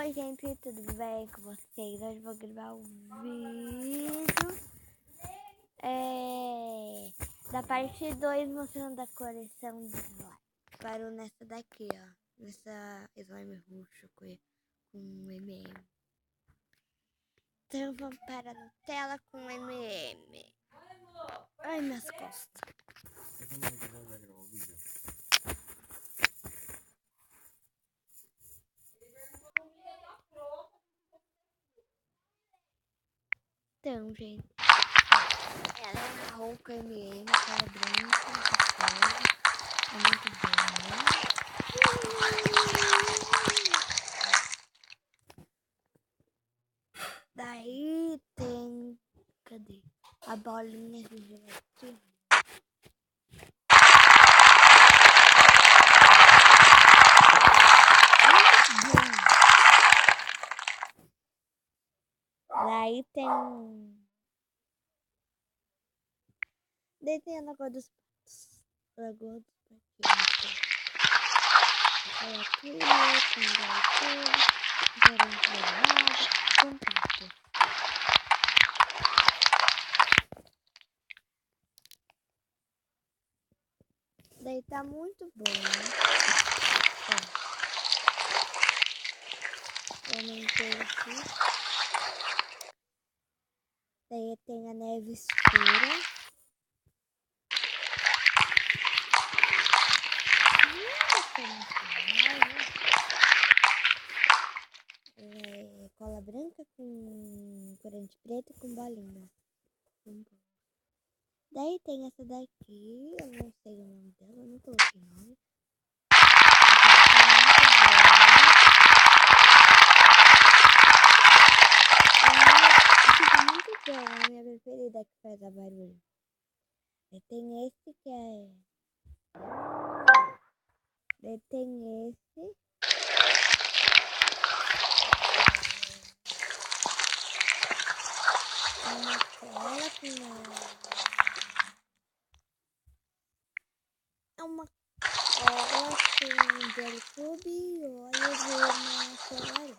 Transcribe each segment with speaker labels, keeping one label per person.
Speaker 1: Oi gente, tudo bem com vocês? Hoje vou gravar um vídeo da parte 2 mostrando a coleção de slime. Parou nessa daqui, ó. Nessa slime roxo com MM. Então vamos para a Nutella com MM. Ai, minhas costas. Então, gente, ela é marrom com MM, cara branca, é muito boa, né? Daí tem, cadê? A bolinha de gelatina. Daí tem a Lagoa dos Patos. Lagoa dos Patinhos. Com patos. Daí tá muito bom, né? Aumentei aqui. Daí tem a neve escura. Cola branca com corante preto com bolinha. Daí tem essa daqui, eu não sei o nome dela, eu não coloquei nome. Essa muito boa, é a minha preferida que faz a barulho. Daí tem esse que é... Daí tem esse... Uma cola com uma cola com gel cube e óleo de uma colarinha.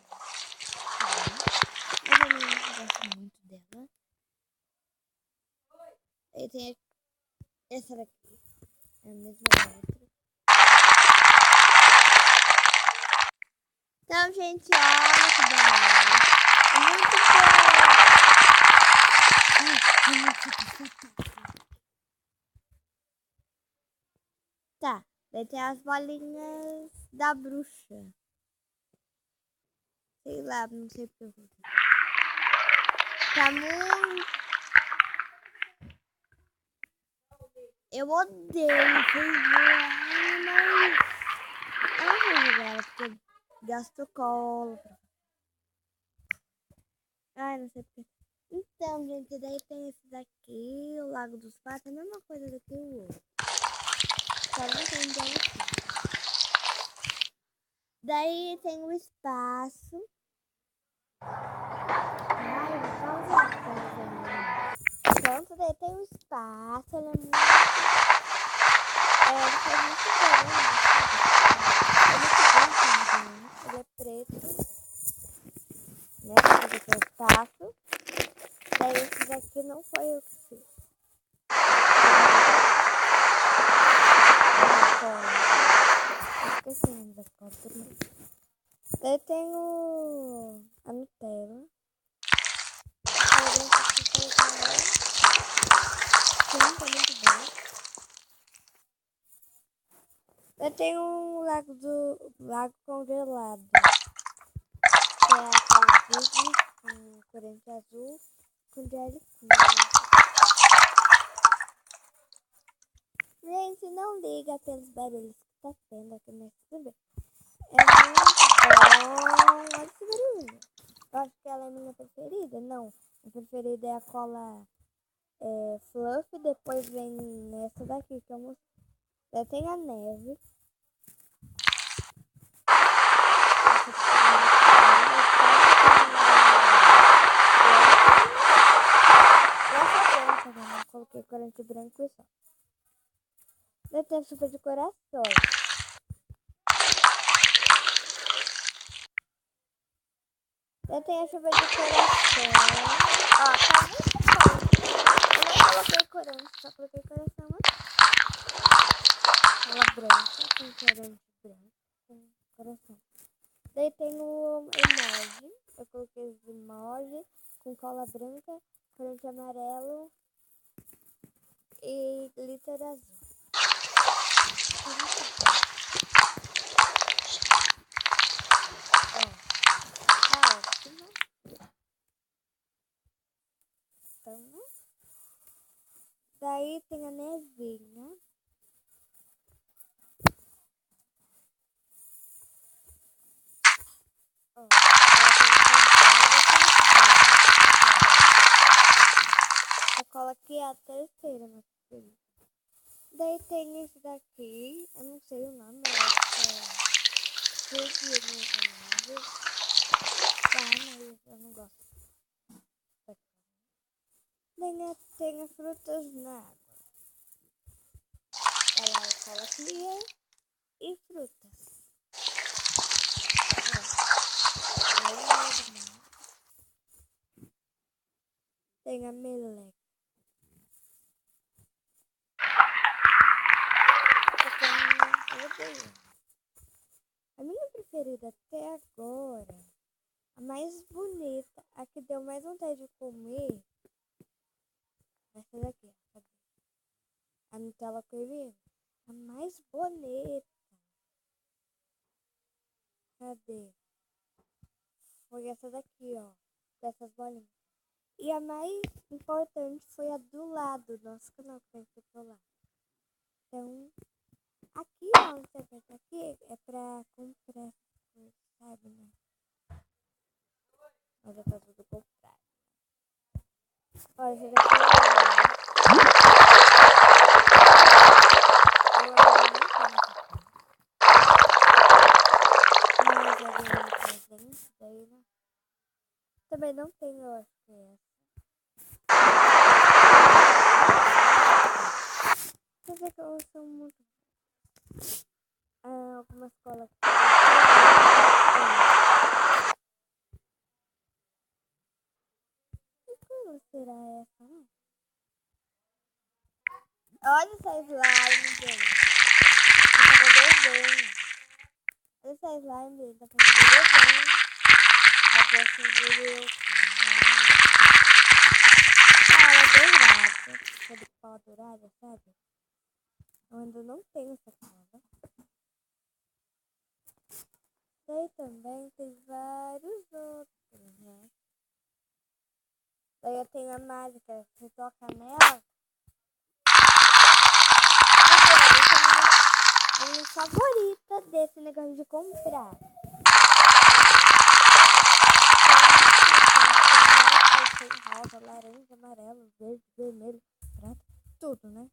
Speaker 1: Mas eu não gosto muito dela. E tem essa daqui. É a mesma outra. Então, gente, olha que beleza. Muito boa. Tá, daí tem as bolinhas da bruxa. Sei lá, não sei porque. Tá muito... Eu odeio feijoada, mas... Eu não vou jogar ela porque gasto cola. Ai, não sei porque. Então, gente, daí tem esse daqui, o Lago dos Patos, é a mesma coisa do que o outro. Só não tem aqui. Daí tem o espaço. Ai, vamos lá. Pronto, daí tem o espaço, ele é muito... ele faz muito barulho. Ele é preto. Né? Fazer o espaço. Daí esse daqui não foi eu que fiz. Esqueci o nome da foto. Daí tem a Nutella. Sim, tá muito bom. Eu tenho um lago congelado. Que é aquele vidro com corante azul com gel cube. Gente, não liga pelos barulhos que tá tendo aqui no estúdio. É muito bom. Olha esse barulho. Eu acho que ela é minha preferida. Não, minha preferida é a cola fluff. Depois vem essa daqui que eu mostrei. Daí tem a neve. Eu coloquei corante branco e só. Daí tem super de coração. Eu tenho a chuva de coração. Ó, tá muito forte. Eu não coloquei corante, só coloquei coração aqui. Ela branca, com corante branco, com coração. Daí tem o emoji. Eu coloquei os emoji com cola branca, corante amarelo e glitter azul. Então, daí tem a nevinha. Ó, a cola aqui é a terceira, minha filha. Daí tem esse daqui, eu não sei o nome, eu acho que é mas eu não gosto. Daí tem as frutas na água. Ela é cola clear e frutas. Tem a meleca. A minha preferida até agora, a mais bonita, a que deu mais vontade de comer, vai ser daqui, ó. A Nutella Creamy. A mais bonita. Cadê? Foi essa daqui, ó. Dessas bolinhas. E a mais importante foi a do lado. Nossa, que não tem que pular. Então, aqui, ó, onde você aperta aqui, é pra comprar, sabe, né? Mas já tá tudo comprado. Olha, essa daqui daí, né? Também não tem, eu acho que é essa. Quer dizer que elas são muito... algumas colas. Que coisa será essa, né? Olha essa slime, gente. Tá fazendo desenho. Olha essa slime, tá fazendo desenho. Ela é dourada. Sabe qual dourada, sabe? Eu ainda não tenho essa cola. Daí também tem vários outros, né? Daí eu tenho a mágica, você toca nela. Essa é a minha favorita desse negócio de comprar. Tem rosa, laranja, amarelo, verde, vermelho, prata, tudo, né?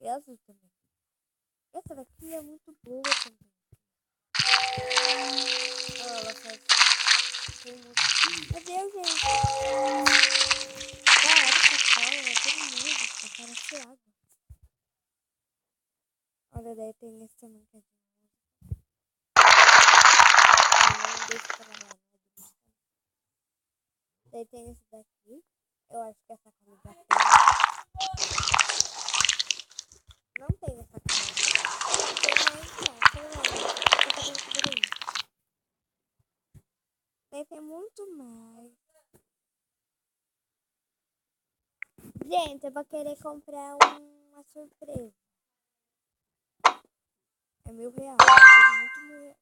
Speaker 1: E azul também. Essa daqui é muito boa também. Ela faz... Meu Deus, gente. Da hora essa cola, ela tem música, parece água. Olha, daí tem esse também que é de música. Não deixa pra lá, né? Daí tem esse daqui. Eu acho que essa cola já tem. Não tem essa cola. Tem mais, não. Daí tem muito mais. Gente, eu vou querer comprar uma surpresa. É R$1.000. Muito R$1.000.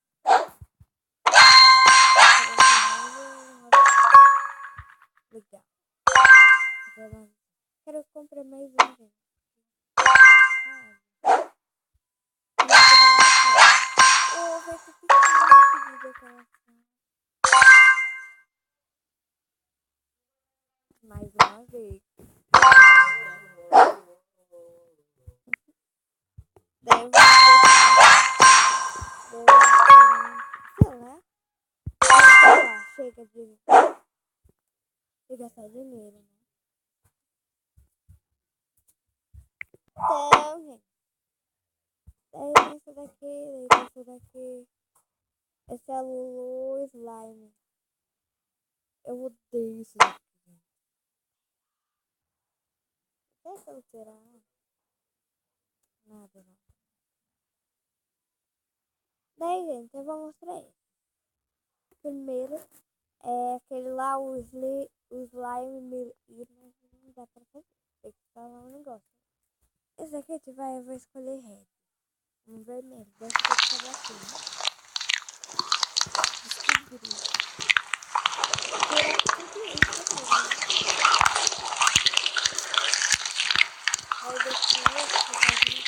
Speaker 1: Legal. Agora, quero comprar mais um, gente. Vai ser pequeno de decoração. Mais uma vez. Daí eu vou sei lá. Chega de gastar dinheiro, né? Então, gente. Daí tem essa daqui, daí tem essa daqui. Esse é Lulu Slime. Eu odeio isso daqui, gente. Deixa eu tirar. Nada, não. Daí, gente, eu vou mostrar ele. Primeiro é aquele lá, o slime, mas não dá pra fazer. Tem que falar um negócio. Esse aqui eu vou escolher red. Um vermelho. Deve ter que fazer assim, né? Descobri. Será que tem que ir isso aqui, né? Aí depois a gente vai ter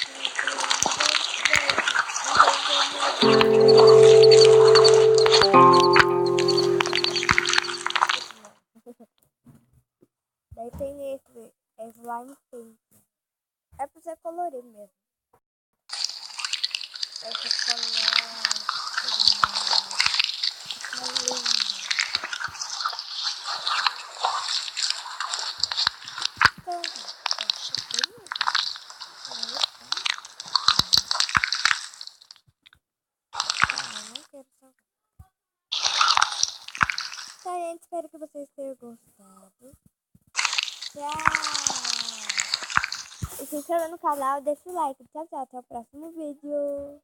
Speaker 1: daí tem esse, é slime pink. É pra você colorir mesmo. É pra colorar. Então, não quero salvar. Tá, gente, espero que vocês tenham gostado. Tchau! E se inscreva no canal, deixa o like. Tchau, tchau. Até o próximo vídeo.